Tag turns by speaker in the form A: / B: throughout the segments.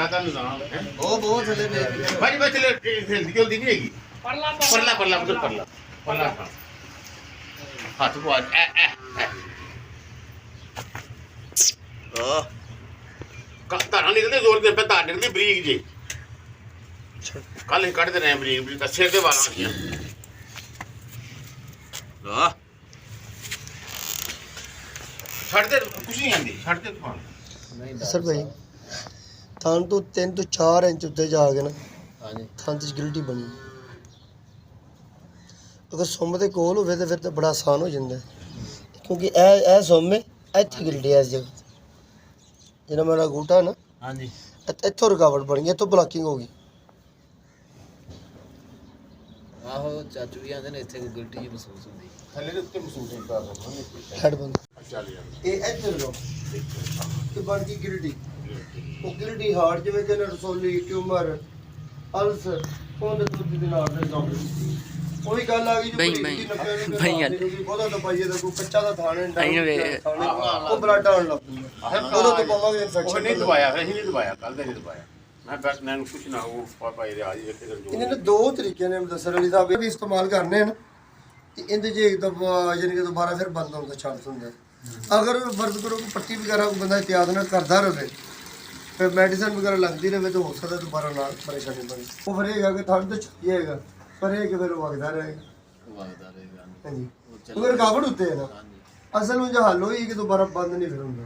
A: का निजाम है
B: ਉਹ ਬਹੁਤ ਥੱਲੇ ਵੇਖ
A: भाई बस चले जल्दी नहीं हैगी परला परला परला उधर परला परला हाथ को ए ए
B: ਹਾਂ
A: तारा निकलते जोर दे पे तार निकलती बरीक जी कल ही कट दे रहे हैं बरीक बरीक सिर दे वाला नहीं
B: ਹਾਂ
A: छड़ दे कुछ नहीं आंदी छड़ दे तूफान
C: ਸਰ ਭਾਈ ਥਾਂ ਤੋਂ 3 ਤੋਂ 4 ਇੰਚ ਉੱਤੇ ਜਾ ਕੇ ਨਾ
B: ਹਾਂਜੀ
C: ਥਾਂ ਦੀ ਗਿਲਟੀ ਬਣੀ ਅਗਰ ਸੁੰਮ ਦੇ ਕੋਲ ਹੋਵੇ ਤਾਂ ਫਿਰ ਤਾਂ ਬੜਾ ਆਸਾਨ ਹੋ ਜਾਂਦਾ ਹੈ। ਕਿਉਂਕਿ ਇਹ ਸੁੰਮ ਹੈ ਇੱਥੇ ਗਿਲਟੀ ਹੈ ਇਸ ਜਗ੍ਹਾ ਜਿਹੜਾ ਮੇਰਾ ਗੂਟਾ ਨਾ
B: ਹਾਂਜੀ
C: ਇੱਥੋਂ ਰੁਕਾਵਟ ਬਣ ਗਈ ਇੱਥੋਂ ਬਲਾਕਿੰਗ ਹੋ ਗਈ
B: ਆਹੋ ਚਾਚੂ ਵੀ ਆਂਦੇ ਨੇ ਇੱਥੇ ਕੋਈ ਗਿਲਟੀ ਜਿਹੀ ਮਹਿਸੂਸ ਹੁੰਦੀ
A: थल्ले दे उत्ते महसूस नहीं कर रहा
C: ਹੈਡ ਬੰਦ
A: चल यार
C: ਇਹ ਇੱਥੇ ਲਗਾਓ ਤੇ ਬਣ ਗਈ ਗਿਲਟੀ ਉਹ ਗਿਲਟੀ ਹਾਰਟ ਜਿਵੇਂ ਕਿ ਰਸੋਲੀ ਟਿਊਮਰ ਅਲਸਰ ਉਹਦੇ ਦੁੱਧ ਦੇ ਨਾਲ ਦੇ ਕੰਮ ਉਹੀ ਗੱਲ ਆ ਗਈ ਜੋ
D: ਭਾਈ
C: ਉਹਦਾ ਤਾਂ ਪਾਈਏ ਦਾ ਕੋਈ ਕੱਚਾ ਦਾ ਥਾਣੇ ਉਹ ਬਲੱਡ ਆਉਣ ਲੱਗ ਪੈਂਦਾ ਉਹਦਾ ਤਾਂ ਪਾਵਾਂਗੇ
A: वो
C: ਇਨਫੈਕਸ਼ਨ
A: नहीं दबाया है नहीं दबाया कल नहीं दबाया मैं बस नैन कुछ ना वो पापा ये आज ये जो
C: ਇਹਨਾਂ ਨੇ ਦੋ ਤਰੀਕੇ ਨੇ ਮੁਦੱਸਰ ਅਲੀ ਸਾਹਿਬ ਇਹ ਵੀ ਇਸਤੇਮਾਲ ਕਰਨੇ ਹਨ ਤੇ ਇਹਦੇ 'ਚ ਇੱਕ ਦਫਾ ਯਾਨੀ ਕਿ ਦੁਬਾਰਾ ਫਿਰ ਬੰਦ ਹੋਣ ਦਾ ਚਾਂਸ ਹੁੰਦਾ ਹੈ। ਅਗਰ ਫਰਜ਼ ਕਰੋ ਕਿ ਪੱਟੀ ਵਗੈਰਾ ਕੋਈ ਬੰਦਾ ਇਤਿਆਦ ਨਾਲ ਕਰਦਾ ਰਹੇ ਫਿਰ ਮੈਡੀਸਨ ਵਗੈਰਾ ਲੱਗਦੀ ਰਹੇ ਤਾਂ ਹੋ ਸਕਦਾ ਦੁਬਾਰਾ ਨਾਲ ਪਰੇਸ਼ਾਨੀ ਬਣੇ ਉਹ ਫਿਰ ਇਹ ਹੈਗਾ ਕਿ ਠੰਡ ਤਾਂ ਜਾਏਗਾ ਪਰ ਇਹ ਕਿ ਫਿਰ ਉਹ ਵਗਦਾ ਰਹੇਗਾ
B: ਵਗਦਾ ਰਹੇਗਾ
C: ਹਾਂਜੀ ਅਗਰ ਰੁਕਾਵਟ ਉੱਤੇ ਹੈ ਨਾ ਅਸਲ ਵਿੱਚ ਹੱਲ ਹੋਈ ਕਿ ਦੁਬਾਰਾ ਬੰਦ ਨਹੀਂ ਫਿਰ ਹੁੰਦਾ।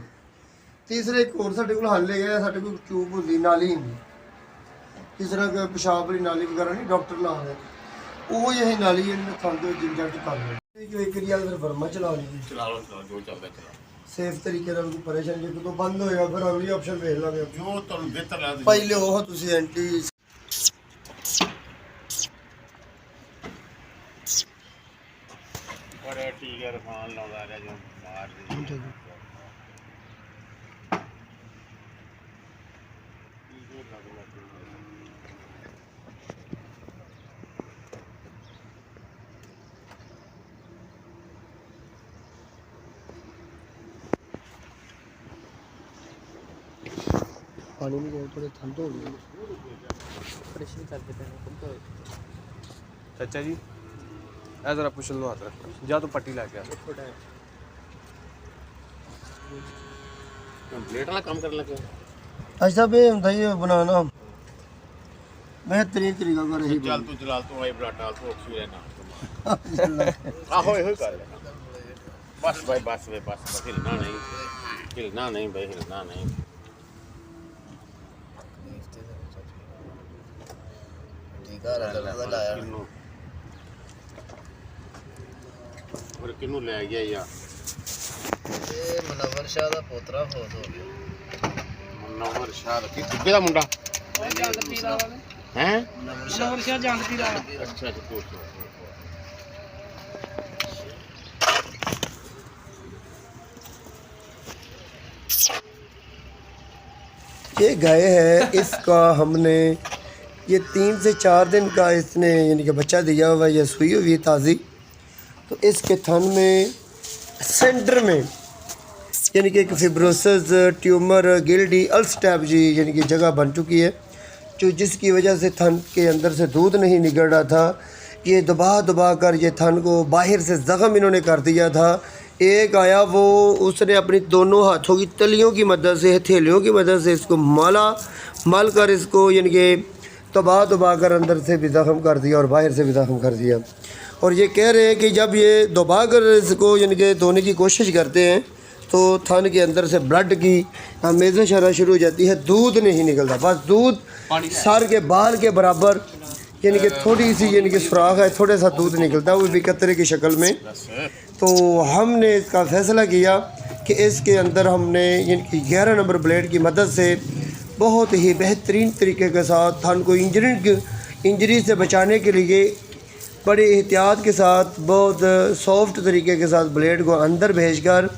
C: ਤੀਸਰੇ ਇੱਕ ਹੋਰ ਸਾਡੇ ਕੋਲ ਹੱਲ ਹੈਗਾ ਸਾਡੇ ਕੋਲ ਟਿਊਬ ਹੁੰਦੀ ਨਾਲੀ ਹੁੰਦੀ ਜਿਸ ਤਰ੍ਹਾਂ ਕਿ ਪਿਸ਼ਾਬ ਵਾਲੀ ਨਾਲੀ ਵਗੈਰਾ ਨਹੀਂ ਡਾਕਟਰ ਲਾਉਂਦੇ ਉਹ ਇਹ ਨਾਲੀ ਇਹਨੂੰ ਖਾਂਦੇ ਹੋਏ ਇੰਜੈਕਟ ਕਰ ਲੈਂਦੇ ਜੋ ਇੱਕ ਰਿਆਲ ਫਿਰ ਵਰਮਾ ਚਲਾ ਲਈ
A: चला लो जो चलता चला
C: ਸੇਫ ਤਰੀਕੇ ਨਾਲ ਕੋਈ ਪਰੇਸ਼ਾਨੀ ਜਦੋਂ ਬੰਦ ਹੋਏਗਾ ਫਿਰ ਅਗਲੀ ਆਪਸ਼ਨ ਵੇਖ ਲਾਂਗੇ
A: जो तो बेहतर लगा
C: ਪਹਿਲੇ ਉਹ ਤੁਸੀਂ ਐਂਟੀ
A: बड़े टीके रफान लगा रहा जो मार दे
C: ਪਾਣੀ ਨੂੰ ਥੋੜੇ ਠੰਡ ਹੋ ਗਈ
D: ਪ੍ਰੈਸ਼ਰ ਕਰਦੇ ਪਏ ਨੇ ਕੰਪੋ
E: चाचा जी ए जरा पुछल लो हाथ रख जा तो पट्टी ला के आ
A: प्लेट वाला काम करने लगे
C: ਅੱਜ ਤਾਂ ਇਹ ਹੁੰਦਾ ਹੀ ਬਣਾਉਣਾ ਬਿਹਤਰੀਨ ਤਰੀਕਾ ਕਰ ਰਹੀ
A: चल तू जलाल तू आई बड़ा डाल तो ऑक्सीजन ना आहो ये कर ले बस भाई बस वे बस हिलना नहीं भाई हिलना नहीं
B: ਟੀਕਾ ਰਗੜਾ ਲਾਇਆ
A: किन्नू और किन्नू ले गया या
B: ਇਹ ਮਨਵਰ ਸ਼ਾਹ ਦਾ ਪੋਤਰਾ ਫੌਤ ਹੋ ਗਿਆ
A: मनोहर शाह की दुबे दा मुंडा हैं
B: ਮਨਵਰ ਸ਼ਾਹ
A: अच्छा तो
C: ये गाय है इसका हमने ये 3 से 4 दिन का इसने यानी कि बच्चा दिया हुआ है, ये सुई हुई है ताज़ी। तो इसके थन में सेंटर में यानी कि एक फिब्रोसिस ट्यूमर गिल्डी अल्सटैप जी यानी कि जगह बन चुकी है जो जिसकी वजह से थन के अंदर से दूध नहीं निकल रहा था। ये दबा कर ये थन को बाहर से ज़ख़म इन्होंने कर दिया था। एक आया वो उसने अपनी दोनों हाथों की तलियों की मदद से हथेलियों की मदद से इसको मल कर इसको यानी कि दबा कर अंदर से भी ज़ख़म कर दिया और बाहर से भी ज़ख़म कर दिया। और ये कह रहे हैं कि जब ये दबा कर इसको यानी कि धोने की कोशिश करते हैं तो थन के अंदर से ब्लड की मेज़श आना शुरू हो जाती है, दूध नहीं निकलता, बस दूध सर के बाल के बराबर यानी कि थोड़ी सी यानी कि सुराख है, थोड़ा सा दूध निकलता है वो भी कतरे की शक्ल में। तो हमने इसका फ़ैसला किया कि इसके अंदर हमने यानी कि 11 नंबर ब्लेड की मदद से बहुत ही बेहतरीन तरीके के साथ थन को इंजरी से बचाने के लिए बड़े एहतियात के साथ बहुत सॉफ्ट तरीके के साथ ब्लेड को अंदर भेजकर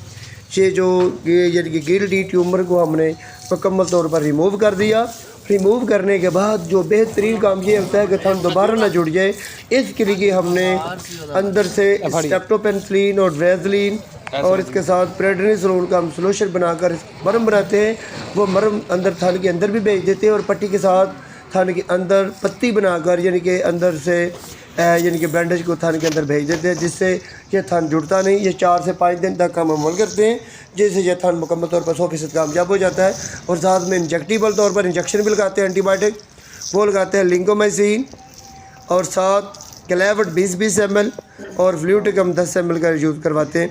C: ये जो यानी कि गिल्डी ट्यूमर को हमने मुकम्मल तौर पर रिमूव कर दिया। रिमूव करने के बाद जो बेहतरीन काम ये होता है कि थन दोबारा ना जुड़ जाए, इसके लिए हमने अंदर से स्टेप्टोपेनिसिलिन और वेज़लिन اور اس کے ساتھ پریڈنیسولون کا ہم سلوشن بنا کر مرم بناتے ہیں. وہ مرم اندر تھن کے اندر بھی بھیج دیتے ہیں اور پٹی کے ساتھ تھن کے اندر پتی بنا کر یعنی کہ اندر سے یعنی کہ بینڈیج کو تھن کے اندر بھیج دیتے ہیں، جس سے یہ تھن جڑتا نہیں. یہ 4 سے 5 دن تک ہم عمل کرتے ہیں جس سے یہ تھن مکمل طور پر 100% کامیاب ہو جاتا ہے. اور ساتھ میں انجیکٹیبل طور پر انجیکشن بھی لگاتے ہیں، اینٹی بائیوٹک وہ لگاتے ہیں لنکومائسین، اور ساتھ کلیوٹ 20 ml اور فلیوٹک ہم 10 ml کا یوز کرواتے ہیں.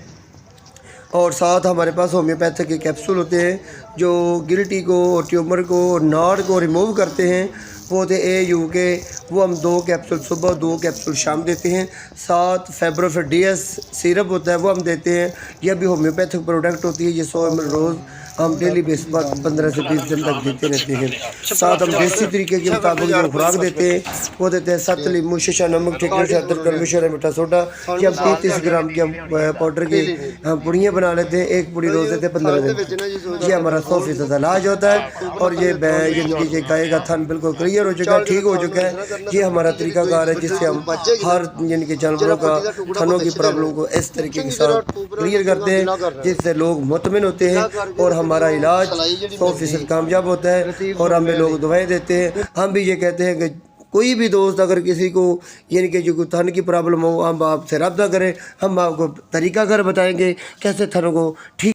C: اور ساتھ ہمارے پاس ہومیوپیتھک کے کیپسول ہوتے ہیں جو گلٹی کو اور ٹیومر کو اور ناڑ کو ریموو کرتے ہیں. وہ ہوتے AU کے، وہ ہم 2 کیپسول صبح 2 کیپسول شام دیتے ہیں. ساتھ فیبروفٹ DS سیرپ ہوتا ہے وہ ہم دیتے ہیں. یہ بھی ہومیوپیتھک پروڈکٹ ہوتی ہے. یہ 100 ml روز ہم ڈیلی بیس پر 15 سے 20 دن تک دیتے رہتے ہیں. ساتھ ہم دیسی طریقے کے مطابق جو خوراک دیتے ہیں وہ دیتے ہیں 7 لیمو، شیشہ نمک، ٹھیکر شہتر، کلوشر، میٹھا سوڈا. یہ ہم 30 گرام کی ہم پاؤڈر کی ہم پڑیاں بنا لیتے ہیں. 1 پوڑی روز دیتے ہیں 15 دن. یہ ہمارا 100% علاج ہوتا ہے. اور یہ گائے کا تھن بالکل کلیئر ہو چکا ہے، ٹھیک ہو چکا ہے. یہ ہمارا طریقہ کار ہے جس سے ہم ہر یعنی کہ جانوروں کا تھنوں کی پرابلم کو اس طریقے کے ساتھ کلیئر کرتے ہیں جس سے لوگ مطمئن ہوتے ہیں اور ہمارا علاج 100% کامیاب ہوتا ہے. اور ہمیں لوگ دعائیں دیتے ہیں. ہم بھی یہ کہتے ہیں کہ کوئی بھی دوست اگر کسی کو یعنی کہ جو کوئی تھن کی پرابلم ہو، ہم آپ سے رابطہ کریں، ہم آپ کو طریقہ کار بتائیں گے کیسے تھنوں کو ٹھیک